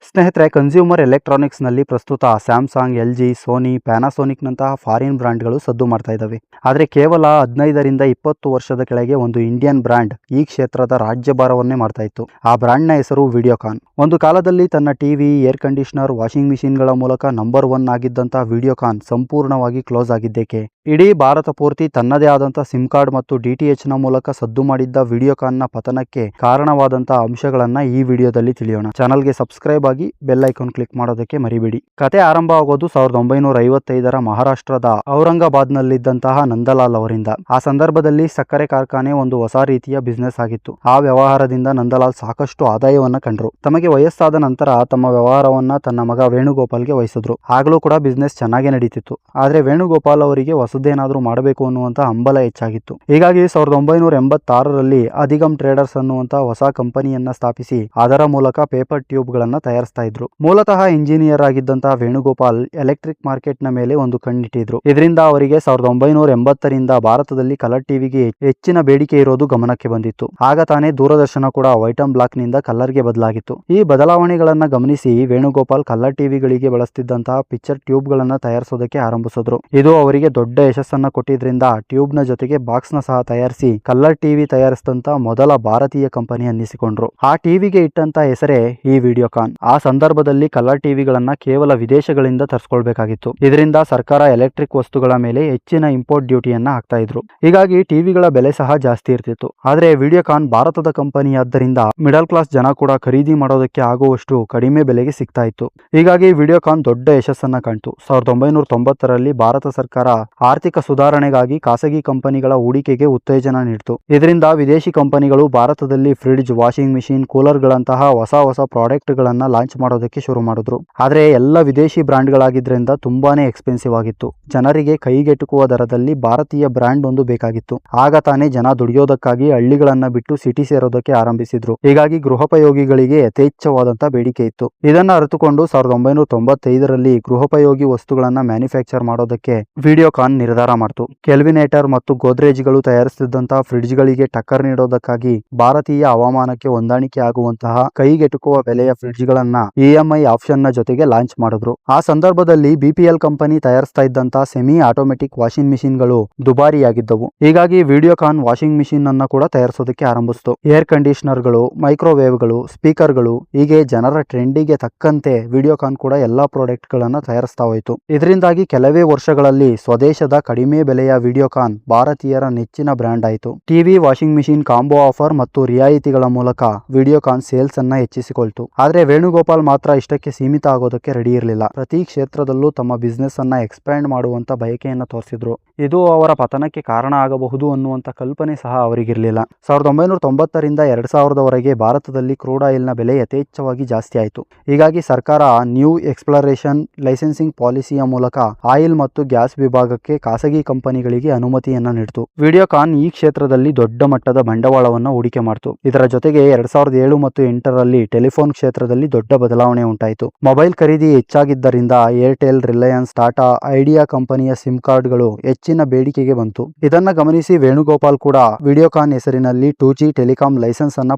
ಸ್ನೇಹಿತರೆ, ಕನ್ಸ್ಯೂಮರ್ ಎಲೆಕ್ಟ್ರಾನಿಕ್ಸ್ನಲ್ಲಿ ಪ್ರಸ್ತುತ Samsung, LG, Sony, ಪ್ಯಾನಾಸೋನಿಕ್ನಂತಹ foreign ಬ್ರ್ಯಾಂಡ್ಗಳು ಸದ್ದು ಮಾಡ್ತಾ ಇದ್ದಾವೆ. ಆದರೆ ಕೇವಲ 15ರಿಂದ 20 ವರ್ಷದ ಕೆಳಗೆ ಒಂದು ಇಂಡಿಯನ್ ಬ್ರ್ಯಾಂಡ್ ಈ ಕ್ಷೇತ್ರದ ರಾಜ್ಯಭಾರವನ್ನೇ ಮಾಡ್ತಾ ಇತ್ತು. ಆ ಬ್ರ್ಯಾಂಡ್ನ ಹೆಸರು ವಿಡಿಯೋಕಾನ್. ಒಂದು ಕಾಲದಲ್ಲಿ ತನ್ನ ಟಿವಿ, ಏರ್ ಕಂಡೀಷನರ್, ವಾಷಿಂಗ್ ಮಿಷಿನ್ಗಳ ಮೂಲಕ ನಂಬರ್ 1 ಆಗಿದ್ದಂಥ ವಿಡಿಯೋಕಾನ್ ಸಂಪೂರ್ಣವಾಗಿ ಕ್ಲೋಸ್ ಆಗಿದ್ದೇಕೆ? ಇಡೀ ಭಾರತ ಪೂರ್ತಿ ತನ್ನದೇ ಆದಂಥ ಸಿಮ್ ಕಾರ್ಡ್ ಮತ್ತು DTHನ ಮೂಲಕ ಸದ್ದು ಮಾಡಿದ್ದ ವಿಡಿಯೋಕಾನ್ನ ಪತನಕ್ಕೆ ಕಾರಣವಾದಂಥ ಅಂಶಗಳನ್ನ ಈ ವಿಡಿಯೋದಲ್ಲಿ ತಿಳಿಯೋಣ. ಚಾನಲ್ಗೆ ಸಬ್ಸ್ಕ್ರೈಬ್ ಆಗಿ ಬೆಲ್ ಐಕಾನ್ ಕ್ಲಿಕ್ ಮಾಡೋದಕ್ಕೆ ಮರಿಬೇಡಿ. ಕತೆ ಆರಂಭ ಆಗೋದು 1955ರ ಮಹಾರಾಷ್ಟ್ರದ ಔರಂಗಾಬಾದ್ನಲ್ಲಿದ್ದಂತಹ ನಂದಲಾಲ್ ಅವರಿಂದ. ಆ ಸಂದರ್ಭದಲ್ಲಿ ಸಕ್ಕರೆ ಕಾರ್ಖಾನೆ ಒಂದು ಹೊಸ ರೀತಿಯ ಬಿಸ್ನೆಸ್ ಆಗಿತ್ತು. ಆ ವ್ಯವಹಾರದಿಂದ ನಂದಲಾಲ್ ಸಾಕಷ್ಟು ಆದಾಯವನ್ನ ಕಂಡ್ರು. ತಮಗೆ ವಯಸ್ಸಾದ ನಂತರ ತಮ್ಮ ವ್ಯವಹಾರವನ್ನ ತನ್ನ ಮಗ ವೇಣುಗೋಪಾಲ್ಗೆ ವಹಿಸಿದ್ರು. ಆಗ್ಲೂ ಕೂಡ ಬಿಸ್ನೆಸ್ ಚೆನ್ನಾಗೇ ನಡೀತಿತ್ತು. ಆದ್ರೆ ವೇಣುಗೋಪಾಲ್ ಅವರಿಗೆ ಹೊಸದೇನಾದ್ರೂ ಮಾಡಬೇಕು ಅನ್ನುವಂತ ಹಂಬಲ ಹೆಚ್ಚಾಗಿತ್ತು. ಹೀಗಾಗಿ 1986ರಲ್ಲಿ ಅಧಿಗಮ್ ಟ್ರೇಡರ್ಸ್ ಅನ್ನುವಂತ ಹೊಸ ಕಂಪನಿಯನ್ನ ಸ್ಥಾಪಿಸಿ ಅದರ ಮೂಲಕ ಪೇಪರ್ ಟ್ಯೂಬ್ ಗಳನ್ನ ತಯಾರಿಸ್ತಾ ಇದ್ರು. ಮೂಲತಃ ಇಂಜಿನಿಯರ್ ಆಗಿದ್ದಂತಹ ವೇಣುಗೋಪಾಲ್ ಎಲೆಕ್ಟ್ರಿಕ್ ಮಾರ್ಕೆಟ್ ನ ಮೇಲೆ ಒಂದು ಕಣ್ಣಿಟ್ಟಿದ್ರು. ಇದರಿಂದ ಅವರಿಗೆ 1980ರಿಂದ ಭಾರತದಲ್ಲಿ ಕಲರ್ ಟಿವಿಗೆ ಹೆಚ್ಚಿನ ಬೇಡಿಕೆ ಇರೋದು ಗಮನಕ್ಕೆ ಬಂದಿತ್ತು. ಆಗ ತಾನೇ ದೂರದರ್ಶನ ಕೂಡ ವೈಟ್ ಅಂಡ್ ಬ್ಲಾಕ್ ನಿಂದ ಕಲರ್ಗೆ ಬದಲಾಗಿತ್ತು. ಈ ಬದಲಾವಣೆಗಳನ್ನ ಗಮನಿಸಿ ವೇಣುಗೋಪಾಲ್ ಕಲರ್ ಟಿವಿಗಳಿಗೆ ಬಳಸ್ತಿದ್ದಂತಹ ಪಿಕ್ಚರ್ ಟ್ಯೂಬ್ ಗಳನ್ನ ತಯಾರಿಸೋದಕ್ಕೆ ಆರಂಭಿಸಿದ್ರು. ಇದು ಅವರಿಗೆ ದೊಡ್ಡ ಯಶಸ್ಸನ್ನ ಕೊಟ್ಟಿದ್ರಿಂದ ಟ್ಯೂಬ್ ನ ಜೊತೆಗೆ ಬಾಕ್ಸ್ ನ ಸಹ ತಯಾರಿಸಿ ಕಲರ್ ಟಿವಿ ತಯಾರಿಸಿದಂತ ಮೊದಲ ಭಾರತೀಯ ಕಂಪನಿ ಅನ್ನಿಸಿಕೊಂಡ್ರು. ಆ ಟಿವಿಗೆ ಇಟ್ಟಂತ ಹೆಸರೇ ಈ ವಿಡಿಯೋಕಾನ್. ಆ ಸಂದರ್ಭದಲ್ಲಿ ಕಲರ್ ಟಿವಿಗಳನ್ನ ಕೇವಲ ವಿದೇಶಗಳಿಂದ ತರಿಸ್ಕೊಳ್ಬೇಕಾಗಿತ್ತು. ಇದರಿಂದ ಸರ್ಕಾರ ಎಲೆಕ್ಟ್ರಿಕ್ ವಸ್ತುಗಳ ಮೇಲೆ ಹೆಚ್ಚಿನ ಇಂಪೋರ್ಟ್ ಡ್ಯೂಟಿಯನ್ನ ಹಾಕ್ತಾ ಇದ್ರು. ಹೀಗಾಗಿ ಟಿವಿಗಳ ಬೆಲೆ ಸಹ ಜಾಸ್ತಿ ಇರ್ತಿತ್ತು. ಆದ್ರೆ ವಿಡಿಯೋಕಾನ್ ಭಾರತದ ಕಂಪನಿಯಾದ್ದರಿಂದ ಮಿಡಲ್ ಕ್ಲಾಸ್ ಜನ ಕೂಡ ಖರೀದಿ ಮಾಡೋದಕ್ಕೆ ಆಗುವಷ್ಟು ಕಡಿಮೆ ಬೆಲೆಗೆ ಸಿಗ್ತಾ ಇತ್ತು. ಹೀಗಾಗಿ ವಿಡಿಯೋಕಾನ್ ದೊಡ್ಡ ಯಶಸ್ಸನ್ನ ಕಾಣ್ತು. 1990ರಲ್ಲಿ ಭಾರತ ಸರ್ಕಾರ ಆರ್ಥಿಕ ಸುಧಾರಣೆಗಾಗಿ ಖಾಸಗಿ ಕಂಪನಿಗಳ ಹೂಡಿಕೆಗೆ ಉತ್ತೇಜನ ನೀಡಿತು. ಇದರಿಂದ ವಿದೇಶಿ ಕಂಪನಿಗಳು ಭಾರತದಲ್ಲಿ ಫ್ರಿಡ್ಜ್, ವಾಷಿಂಗ್ ಮಿಷಿನ್, ಕೂಲರ್ ಗಳಂತಹ ಹೊಸ ಪ್ರಾಡಕ್ಟ್ ಗಳನ್ನ ಲಾಂಚ್ ಮಾಡೋದಕ್ಕೆ ಶುರು ಮಾಡಿದ್ರು. ಆದ್ರೆ ಎಲ್ಲ ವಿದೇಶಿ ಬ್ರಾಂಡ್ ಗಳಾಗಿದ್ರಿಂದ ತುಂಬಾನೇ ಎಕ್ಸ್ಪೆನ್ಸಿವ್ ಆಗಿತ್ತು. ಜನರಿಗೆ ಕೈಗೆಟುಕುವ ದರದಲ್ಲಿ ಭಾರತೀಯ ಬ್ರಾಂಡ್ ಒಂದು ಬೇಕಾಗಿತ್ತು. ಆಗ ತಾನೇ ಜನ ದುಡಿಯೋದಕ್ಕಾಗಿ ಹಳ್ಳಿಗಳನ್ನ ಬಿಟ್ಟು ಸಿಟಿ ಸೇರೋದಕ್ಕೆ ಆರಂಭಿಸಿದ್ರು. ಹೀಗಾಗಿ ಗೃಹೋಪಯೋಗಿಗಳಿಗೆ ಯಥೇಚ್ಛವಾದಂತ ಬೇಡಿಕೆ ಇತ್ತು. ಇದನ್ನ ಅರಿತುಕೊಂಡು 1995ರಲ್ಲಿ ಗೃಹೋಪಯೋಗಿ ವಸ್ತುಗಳನ್ನ ಮ್ಯಾನುಫ್ಯಾಕ್ಚರ್ ಮಾಡೋದಕ್ಕೆ ವಿಡಿಯೋಕಾನ್ ನಿರ್ಧಾರ ಮಾಡಿತು. ಕೆಲ್ವಿನೇಟರ್ ಮತ್ತು ಗೋದ್ರೇಜ್ ಗಳು ತಯಾರಿಸುತ್ತಿದ್ದಂತಹ ಫ್ರಿಡ್ಜ್ ಗಳಿಗೆ ಟಕ್ಕರ್ ನೀಡೋದಕ್ಕಾಗಿ ಭಾರತೀಯ ಹವಾಮಾನಕ್ಕೆ ಹೊಂದಾಣಿಕೆ ಆಗುವಂತಹ ಕೈಗೆಟುಕುವ ಬೆಲೆಯ ಫ್ರಿಡ್ಜ್ ಗಳನ್ನ EMI ಆಪ್ಷನ್ ನ ಜೊತೆಗೆ ಲಾಂಚ್ ಮಾಡಿದ್ರು. ಆ ಸಂದರ್ಭದಲ್ಲಿ BPL ಕಂಪನಿ ತಯಾರಿಸ್ತಾ ಇದ್ದಂತಹ ಸೆಮಿ ಆಟೋಮೆಟಿಕ್ ವಾಷಿಂಗ್ ಮಿಷಿನ್ ಗಳು ದುಬಾರಿಯಾಗಿದ್ದವು. ಹೀಗಾಗಿ ವಿಡಿಯೋಕಾನ್ ವಾಷಿಂಗ್ ಮಿಷಿನ್ ಅನ್ನ ಕೂಡ ತಯಾರಿಸೋದಕ್ಕೆ ಆರಂಭಿಸಿತು. ಏರ್ ಕಂಡೀಷನರ್ ಗಳು, ಮೈಕ್ರೋವೇವ್ ಗಳು, ಸ್ಪೀಕರ್ ಗಳು, ಹೀಗೆ ಜನರ ಟ್ರೆಂಡಿಗೆ ತಕ್ಕಂತೆ ವಿಡಿಯೋಕಾನ್ ಕೂಡ ಎಲ್ಲಾ ಪ್ರಾಡಕ್ಟ್ ಗಳನ್ನ ತಯಾರಿಸ್ತಾ ಹೋಯಿತು. ಇದರಿಂದಾಗಿ ಕೆಲವೇ ವರ್ಷಗಳಲ್ಲಿ ಸ್ವದೇಶದ ಕಡಿಮೆ ಬೆಲೆಯ ವಿಡಿಯೋಕಾನ್ ಭಾರತೀಯರ ನೆಚ್ಚಿನ ಬ್ರ್ಯಾಂಡ್ ಆಯಿತು. TV, washing machine combo offer ಮತ್ತು ರಿಯಾಯಿತಿಗಳ ಮೂಲಕ ವಿಡಿಯೋಕಾನ್ ಸೇಲ್ಸ್ ಅನ್ನ ಹೆಚ್ಚಿಸಿಕೊಳ್ತು. ಆದ್ರೆ ವೇಣುಗೋಪಾಲ್ ಮಾತ್ರ ಇಷ್ಟಕ್ಕೆ ಸೀಮಿತ ಆಗೋದಕ್ಕೆ ರೆಡಿ ಇರಲಿಲ್ಲ. ಪ್ರತಿ ಕ್ಷೇತ್ರದಲ್ಲೂ ತಮ್ಮ ಬಿಸ್ನೆಸ್ ಅನ್ನ ಎಕ್ಸ್ಪ್ಯಾಂಡ್ ಮಾಡುವಂತ ಬಯಕೆಯನ್ನ ತೋರಿಸಿದ್ರು. ಇದು ಅವರ ಪತನಕ್ಕೆ ಕಾರಣ ಆಗಬಹುದು ಅನ್ನುವಂತ ಕಲ್ಪನೆ ಸಹ ಅವರಿಗಿರಲಿಲ್ಲ. 1990ರಿಂದ 2000ರವರೆಗೆ ಭಾರತದಲ್ಲಿ ಕ್ರೂಡ್ ಆಯಿಲ್ ನ ಬೆಲೆ ಯಥೇಚ್ಛವಾಗಿ ಜಾಸ್ತಿ ಆಯಿತು. ಹೀಗಾಗಿ ಸರ್ಕಾರ ನ್ಯೂ ಎಕ್ಸ್ಪ್ಲೋರೇಷನ್ ಲೈಸೆನ್ಸಿಂಗ್ ಪಾಲಿಸಿಯ ಮೂಲಕ ಆಯಿಲ್ ಮತ್ತು ಗ್ಯಾಸ್ ವಿಭಾಗಕ್ಕೆ ಖಾಸಗಿ ಕಂಪನಿಗಳಿಗೆ ಅನುಮತಿಯನ್ನ ನೀಡಿತು. ವಿಡಿಯೋಕಾನ್ ಈ ಕ್ಷೇತ್ರದಲ್ಲಿ ದೊಡ್ಡ ಮಟ್ಟದ ಬಂಡವಾಳವನ್ನು ಹೂಡಿಕೆ ಮಾಡಿತು. ಇದರ ಜೊತೆಗೆ 2007 ಮತ್ತು 2008ರಲ್ಲಿ ಟೆಲಿಫೋನ್ ಕ್ಷೇತ್ರದಲ್ಲಿ ದೊಡ್ಡ ಬದಲಾವಣೆ ಉಂಟಾಯಿತು. ಮೊಬೈಲ್ ಖರೀದಿ ಹೆಚ್ಚಾಗಿದ್ದರಿಂದ ಏರ್ಟೆಲ್, ರಿಲಯನ್ಸ್, ಟಾಟಾ, ಐಡಿಯಾ ಕಂಪನಿಯ ಸಿಮ್ ಕಾರ್ಡ್ಗಳು ಹೆಚ್ಚಿನ ಬೇಡಿಕೆಗೆ ಬಂತು. ಇದನ್ನ ಗಮನಿಸಿ ವೇಣುಗೋಪಾಲ್ ಕೂಡ ವಿಡಿಯೋಕಾನ್ ಹೆಸರಿನಲ್ಲಿ 2G ಟೆಲಿಕಾಂ ಲೈಸೆನ್ಸ್ ಅನ್ನ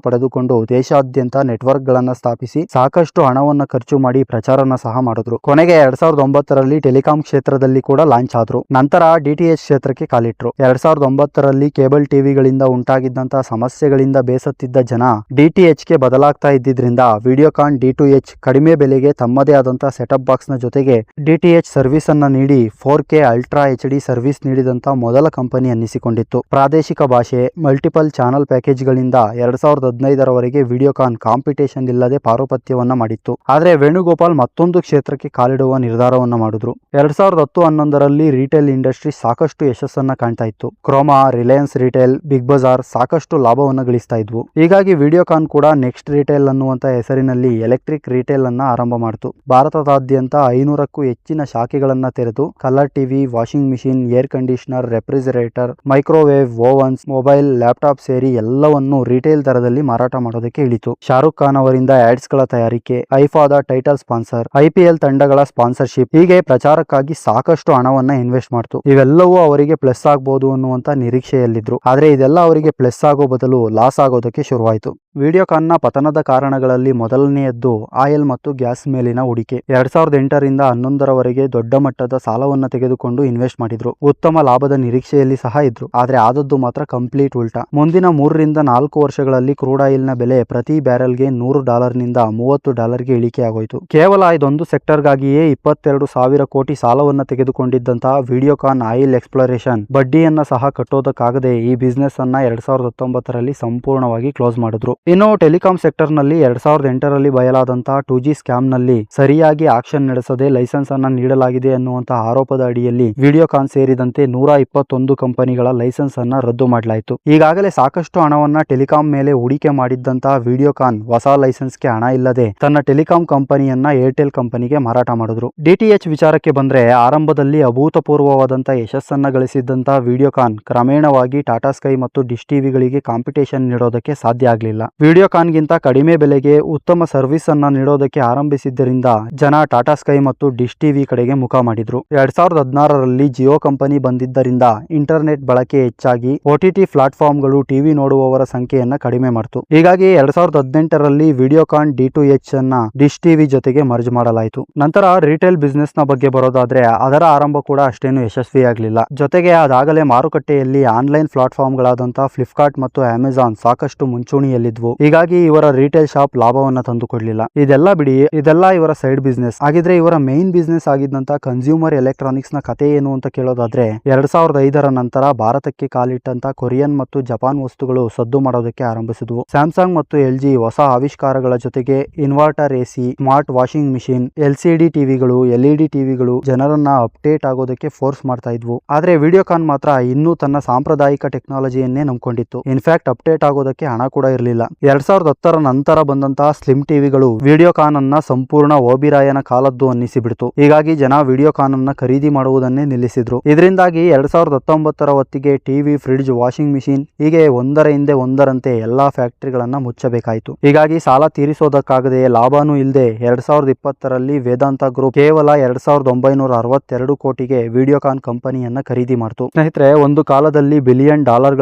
ಪಡೆದುಕೊಂಡು ದೇಶಾದ್ಯಂತ ನೆಟ್ವರ್ಕ್ ಗಳನ್ನ ಸ್ಥಾಪಿಸಿ ಸಾಕಷ್ಟು ಹಣವನ್ನ ಖರ್ಚು ಮಾಡಿ ಪ್ರಚಾರನ ಸಹ ಮಾಡಿದ್ರು. ಕೊನೆಗೆ 2009ರಲ್ಲಿ ಟೆಲಿಕಾಂ ಕ್ಷೇತ್ರದಲ್ಲಿ ಕೂಡ ಲಾಂಚ್ ಆದ್ರು. ನಂತರ DTH ಕ್ಷೇತ್ರಕ್ಕೆ ಕಾಲಿಟ್ರು. 2009ರಲ್ಲಿ ಕೇಬಲ್ ಟಿವಿಗಳಿಂದ ಉಂಟಾಗಿದ್ದಂತಹ ಸಮಸ್ಯೆಗಳಿಂದ ಬೇಸತ್ತಿದ್ದ ಜನ DTHಗೆ ಬದಲಾಗ್ತಾ ಇದ್ದಿದ್ರಿಂದ ವಿಡಿಯೋಕಾನ್ D2H ಕಡಿಮೆ ಬೆಲೆಗೆ ತಮ್ಮದೇ ಆದಂತಹ ಸೆಟಪ್ ಬಾಕ್ಸ್ ನ ಜೊತೆಗೆ DTH ಸರ್ವಿಸ್ ಅನ್ನ ನೀಡಿ 4K ಅಲ್ಟ್ರಾ HD ಸರ್ವಿಸ್ ನೀಡಿದಂತ ಮೊದಲ ಕಂಪನಿ ಅನ್ನಿಸಿಕೊಂಡಿತ್ತು. ಪ್ರಾದೇಶಿಕ ಭಾಷೆ, ಮಲ್ಟಿಪಲ್ ಚಾನಲ್ ಪ್ಯಾಕೇಜ್ ಗಳಿಂದ 2015ರವರೆಗೆ ವಿಡಿಯೋಕಾನ್ ಕಾಂಪಿಟೇಷನ್ ಇಲ್ಲದೆ ಪಾರುಪತ್ಯವನ್ನ ಮಾಡಿತ್ತು. ಆದ್ರೆ ವೇಣುಗೋಪಾಲ್ ಮತ್ತೊಂದು ಕ್ಷೇತ್ರಕ್ಕೆ ಕಾಲಿಡುವ ನಿರ್ಧಾರವನ್ನ ಮಾಡಿದ್ರು. 2010-11ರಲ್ಲಿ ರಿಟೇಲ್ ಇಂಡಸ್ಟ್ರಿ ಸಾಕಷ್ಟು ಯಶಸ್ಸನ್ನ ಕಾಣ್ತಾ ಇತ್ತು. ಕ್ರೋಮಾ, ರಿಲಯನ್ಸ್ ರಿಟೇಲ್, ಬಿಗ್ ಬಜಾರ್ ಸಾಕಷ್ಟು ಲಾಭವನ್ನ ಗಳಿಸ್ತಾ ಇದ್ವು. ಹೀಗಾಗಿ ವಿಡಿಯೋಕಾನ್ ಕೂಡ ನೆಕ್ಸ್ಟ್ ರಿಟೇಲ್ ಅನ್ನುವಂತ ಹೆಸರಿನಲ್ಲಿ ಎಲೆಕ್ಟ್ರಿಕ್ ರಿಟೇಲ್ ಅನ್ನ ಆರಂಭ ಮಾಡಿತು. ಭಾರತದಾದ್ಯಂತ 500ಕ್ಕೂ ಹೆಚ್ಚಿನ ಶಾಖೆಗಳನ್ನ ತೆರೆದು colour TV, washing machine, air conditioner, refrigerator, microwave, ovens, mobile, laptop ಸೇರಿ ಎಲ್ಲವನ್ನು ರಿಟೇಲ್ ದರದಲ್ಲಿ ಮಾರಾಟ ಮಾಡೋದಕ್ಕೆ ಇಳಿತು. ಶಾರುಖ್ ಖಾನ್ ಅವರಿಂದ ಆಡ್ಸ್ ಗಳ ತಯಾರಿಕೆ, ಐಫಾದ ಟೈಟಲ್ ಸ್ಪಾನ್ಸರ್, IPL ತಂಡಗಳ ಸ್ಪಾನ್ಸರ್ಶಿಪ್, ಹೀಗೆ ಪ್ರಚಾರಕ್ಕಾಗಿ ಸಾಕಷ್ಟು ಹಣವನ್ನ ಇನ್ವೆಸ್ಟ್ ಮಾಡ್ತು. ಇವೆಲ್ಲವೂ ಅವರಿಗೆ ಪ್ಲಸ್ ಆಗ್ಬಹುದು ಅನ್ನುವಂತ ನಿರೀಕ್ಷೆಯಲ್ಲಿದ್ರು. ಆದ್ರೆ ಇದೆಲ್ಲ ಅವರಿಗೆ ಪ್ಲಸ್ ಆಗೋ ಬದಲು ಲಾಸ್ ಆಗೋದಕ್ಕೆ ಶುರುವಾಯಿತು. ವಿಡಿಯೋಕಾನ್ನ ಪತನದ ಕಾರಣಗಳಲ್ಲಿ ಮೊದಲನೆಯದ್ದು ಆಯಿಲ್ ಮತ್ತು ಗ್ಯಾಸ್ ಮೇಲಿನ ಹೂಡಿಕೆ. 2008ರಿಂದ 2011ರವರೆಗೆ ದೊಡ್ಡ ಮಟ್ಟದ ಸಾಲವನ್ನು ತೆಗೆದುಕೊಂಡು ಇನ್ವೆಸ್ಟ್ ಮಾಡಿದ್ರು. ಉತ್ತಮ ಲಾಭದ ನಿರೀಕ್ಷೆಯಲ್ಲಿ ಸಹ ಇದ್ರು. ಆದ್ರೆ ಆದದ್ದು ಮಾತ್ರ ಕಂಪ್ಲೀಟ್ ಉಲ್ಟಾ. ಮುಂದಿನ 3ರಿಂದ 4 ವರ್ಷಗಳಲ್ಲಿ ಕ್ರೂಡ್ ಆಯಿಲ್ ನ ಬೆಲೆ ಪ್ರತಿ ಬ್ಯಾರೆಲ್ಗೆ $100ನಿಂದ $30ಗೆ ಇಳಿಕೆ ಆಗೋಯ್ತು. ಕೇವಲ ಇದೊಂದು ಸೆಕ್ಟರ್ಗಾಗಿಯೇ 22,000 ಕೋಟಿ ಸಾಲವನ್ನು ತೆಗೆದುಕೊಂಡಿದ್ದಂತಹ ವಿಡಿಯೋಕಾನ್ ಆಯಿಲ್ ಎಕ್ಸ್ಪ್ಲೋರೇಷನ್ ಬಡ್ಡಿಯನ್ನ ಸಹ ಕಟ್ಟೋದಕ್ಕಾಗದೆ ಈ ಬಿಸ್ನೆಸ್ ಅನ್ನ 2019ರಲ್ಲಿ ಸಂಪೂರ್ಣವಾಗಿ ಕ್ಲೋಸ್ ಮಾಡಿದ್ರು. ಇನ್ನು ಟೆಲಿಕಾಂ ಸೆಕ್ಟರ್ ನಲ್ಲಿ 2008ರಲ್ಲಿ ಬಯಲಾದಂತಹ 2G ಸ್ಕ್ಯಾಮ್ ನಲ್ಲಿ ಸರಿಯಾಗಿ ಆಕ್ಷನ್ ನಡೆಸದೆ ಲೈಸೆನ್ಸ್ ಅನ್ನ ನೀಡಲಾಗಿದೆ ಅನ್ನುವಂತಹ ಆರೋಪದ ಅಡಿಯಲ್ಲಿ ವಿಡಿಯೋಕಾನ್ ಸೇರಿದಂತೆ 121 ಕಂಪನಿಗಳ ಲೈಸೆನ್ಸ್ ಅನ್ನ ರದ್ದು ಮಾಡಲಾಯಿತು. ಈಗಾಗಲೇ ಸಾಕಷ್ಟು ಹಣವನ್ನ ಟೆಲಿಕಾಂ ಮೇಲೆ ಹೂಡಿಕೆ ಮಾಡಿದ್ದಂತಹ ವಿಡಿಯೋಕಾನ್ ಹೊಸ ಲೈಸೆನ್ಸ್ಗೆ ಹಣ ಇಲ್ಲದೆ ತನ್ನ ಟೆಲಿಕಾಂ ಕಂಪನಿಯನ್ನ ಏರ್ಟೆಲ್ ಕಂಪನಿಗೆ ಮಾರಾಟ ಮಾಡಿದ್ರು. DTH ವಿಚಾರಕ್ಕೆ ಬಂದ್ರೆ ಆರಂಭದಲ್ಲಿ ಅಭೂತಪೂರ್ವವಾದಂತಹ ಯಶಸ್ಸನ್ನ ಗಳಿಸಿದ್ದಂತಹ ವಿಡಿಯೋಕಾನ್ ಕ್ರಮೇಣವಾಗಿ ಟಾಟಾ ಸ್ಕೈ ಮತ್ತು ಡಿಶ್ ಟಿವಿಗಳಿಗೆ ಕಾಂಪಿಟೇಷನ್ ನೀಡೋದಕ್ಕೆ ಸಾಧ್ಯ ಆಗಲಿಲ್ಲ. ವಿಡಿಯೋಕಾನ್ಗಿಂತ ಕಡಿಮೆ ಬೆಲೆಗೆ ಉತ್ತಮ ಸರ್ವಿಸ್ ಅನ್ನ ನೀಡೋದಕ್ಕೆ ಆರಂಭಿಸಿದ್ದರಿಂದ ಜನ ಟಾಟಾ ಸ್ಕೈ ಮತ್ತು ಡಿಶ್ ಟಿವಿ ಕಡೆಗೆ ಮುಖ ಮಾಡಿದ್ರು. 2016ರಲ್ಲಿ ಜಿಯೋ ಕಂಪನಿ ಬಂದಿದ್ದರಿಂದ ಇಂಟರ್ನೆಟ್ ಬಳಕೆ ಹೆಚ್ಚಾಗಿ OTT ಪ್ಲಾಟ್ಫಾರ್ಮ್ಗಳು ಟಿವಿ ನೋಡುವವರ ಸಂಖ್ಯೆಯನ್ನ ಕಡಿಮೆ ಮಾಡಿತು. ಹೀಗಾಗಿ 2018ರಲ್ಲಿ ವಿಡಿಯೋಕಾನ್ D2H ಅನ್ನ ಡಿಶ್ ಟಿವಿ ಜೊತೆಗೆ ಮರ್ಜ್ ಮಾಡಲಾಯಿತು. ನಂತರ ರಿಟೇಲ್ ಬಿಸ್ನೆಸ್ ನ ಬಗ್ಗೆ ಬರೋದಾದ್ರೆ ಅದರ ಆರಂಭ ಕೂಡ ಅಷ್ಟೇನು ಯಶಸ್ವಿಯಾಗಲಿಲ್ಲ. ಜೊತೆಗೆ ಅದಾಗಲೇ ಮಾರುಕಟ್ಟೆಯಲ್ಲಿ ಆನ್ಲೈನ್ ಪ್ಲಾಟ್ಫಾರ್ಮ್ಗಳಾದಂತಹ ಫ್ಲಿಪ್ಕಾರ್ಟ್ ಮತ್ತು ಅಮೆಜಾನ್ ಸಾಕಷ್ಟು ಮುಂಚೂಣಿಯಲ್ಲಿದ್ವು. ಹೀಗಾಗಿ ಇವರ ರಿಟೇಲ್ ಶಾಪ್ ಲಾಭವನ್ನ ತಂದುಕೊಡ್ಲಿಲ್ಲ. ಇದೆಲ್ಲ ಬಿಡಿ, ಇದೆಲ್ಲ ಇವರ ಸೈಡ್ ಬಿಸ್ನೆಸ್. ಹಾಗಿದ್ರೆ ಇವರ ಮೇನ್ ಬಿಸ್ನೆಸ್ ಆಗಿದ್ದಂತ ಕನ್ಸ್ಯೂಮರ್ ಎಲೆಕ್ಟ್ರಾನಿಕ್ಸ್ ನ ಕಥೆ ಏನು ಅಂತ ಕೇಳೋದಾದ್ರೆ 2005ರ ನಂತರ ಭಾರತಕ್ಕೆ ಕಾಲಿಟ್ಟಂತ ಕೊರಿಯನ್ ಮತ್ತು ಜಪಾನ್ ವಸ್ತುಗಳು ಸದ್ದು ಮಾಡೋದಕ್ಕೆ ಆರಂಭಿಸಿದ್ವು. ಸ್ಯಾಮ್ಸಂಗ್ ಮತ್ತು LG ಹೊಸ ಆವಿಷ್ಕಾರಗಳ ಜೊತೆಗೆ inverter AC, smart washing machine, LCD ಟಿವಿಗಳು, LED ಟಿವಿಗಳು ಜನರನ್ನ ಅಪ್ಡೇಟ್ ಆಗೋದಕ್ಕೆ ಫೋರ್ಸ್ ಮಾಡ್ತಾ ಇದ್ವು. ಆದ್ರೆ ವಿಡಿಯೋಕಾನ್ ಮಾತ್ರ ಇನ್ನೂ ತನ್ನ ಸಾಂಪ್ರದಾಯಿಕ ಟೆಕ್ನಾಲಜಿಯನ್ನೇ ನಂಬ್ಕೊಂಡಿತ್ತು. ಇನ್ಫ್ಯಾಕ್ಟ್ ಅಪ್ಡೇಟ್ ಆಗೋದಕ್ಕೆ ಹಣ ಕೂಡ ಇರಲಿಲ್ಲ. 2010ರ ನಂತರ ಬಂದಂತಹ ಸ್ಲಿಮ್ ಟಿವಿಗಳು ವಿಡಿಯೋಕಾನ್ ಅನ್ನ ಸಂಪೂರ್ಣ ಓಬಿರಾಯನ ಕಾಲದ್ದು ಅನ್ನಿಸಿಬಿಡ್ತು. ಹೀಗಾಗಿ ಜನ ವಿಡಿಯೋಕಾನ್ ಅನ್ನ ಖರೀದಿ ಮಾಡುವುದನ್ನೇ ನಿಲ್ಲಿಸಿದ್ರು. ಇದರಿಂದಾಗಿ 2019ರ ಹೊತ್ತಿಗೆ ಟಿವಿ, ಫ್ರಿಡ್ಜ್, ವಾಷಿಂಗ್ ಮಿಷಿನ್ ಹೀಗೆ ಒಂದರ ಹಿಂದೆ ಒಂದರಂತೆ ಎಲ್ಲಾ ಫ್ಯಾಕ್ಟರಿಗಳನ್ನ ಮುಚ್ಚಬೇಕಾಯಿತು. ಹೀಗಾಗಿ ಸಾಲ ತೀರಿಸೋದಕ್ಕಾಗದೆ ಲಾಭನೂ ಇಲ್ಲದೆ 2020ರಲ್ಲಿ ವೇದಾಂತ ಗ್ರೂಪ್ ಕೇವಲ 2,962 ಕೋಟಿಗೆ ವಿಡಿಯೋಕಾನ್ ಕಂಪನಿಯನ್ನ ಖರೀದಿ ಮಾಡಿತು. ಸ್ನೇಹಿತರೆ, ಒಂದು ಕಾಲದಲ್ಲಿ $1 ಬಿಲಿಯನ್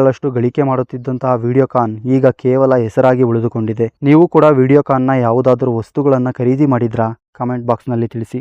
ಗಳಿಕೆ ಮಾಡುತ್ತಿದ್ದಂತಹ ವಿಡಿಯೋಕಾನ್ ಈಗ ಕೇವಲ ಹೆಸರಾಗಿ ಉಳಿದುಕೊಂಡಿದೆ. ನೀವು ಕೂಡ ವಿಡಿಯೋಕಾನ್ನ ಯಾವುದಾದ್ರೂ ವಸ್ತುಗಳನ್ನ ಖರೀದಿ ಮಾಡಿದ್ರಾ? ಕಮೆಂಟ್ ಬಾಕ್ಸ್ ನಲ್ಲಿ ತಿಳಿಸಿ.